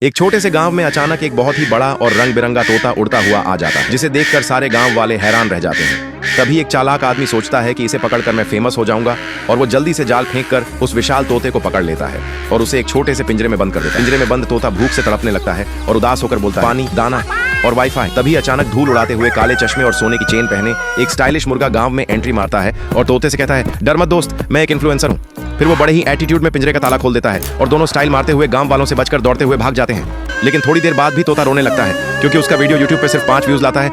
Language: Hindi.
एक छोटे से गांव में अचानक एक बहुत ही बड़ा और रंग बिरंगा तोता उड़ता हुआ आ जाता है, जिसे देखकर सारे गांव वाले हैरान रह जाते हैं। तभी एक चालाक आदमी सोचता है कि इसे पकड़कर मैं फेमस हो जाऊंगा, और वो जल्दी से जाल फेंककर उस विशाल तोते को पकड़ लेता है और उसे एक छोटे से पिंजरे में बंद कर देता है। पिंजरे में बंद तोता भूख से तड़पने लगता है और उदास होकर बोलता है, पानी, दाना और वाईफाई। तभी अचानक धूल उड़ाते हुए काले चश्मे और सोने की चेन पहने एक स्टाइलिश मुर्गा गांव में एंट्री मारता है और तोते से कहता है, डर मत दोस्त, मैं एक इन्फ्लुएंसर हूँ। फिर वो बड़े ही एटीट्यूड में पिंजरे का ताला खोल देता है और दोनों स्टाइल मारते हुए गांव वालों से बचकर दौड़ते हुए भाग जाते हैं। लेकिन थोड़ी देर बाद भी तोता रोने लगता है क्योंकि उसका वीडियो यूट्यूब पे सिर्फ 5 व्यूज लाता है।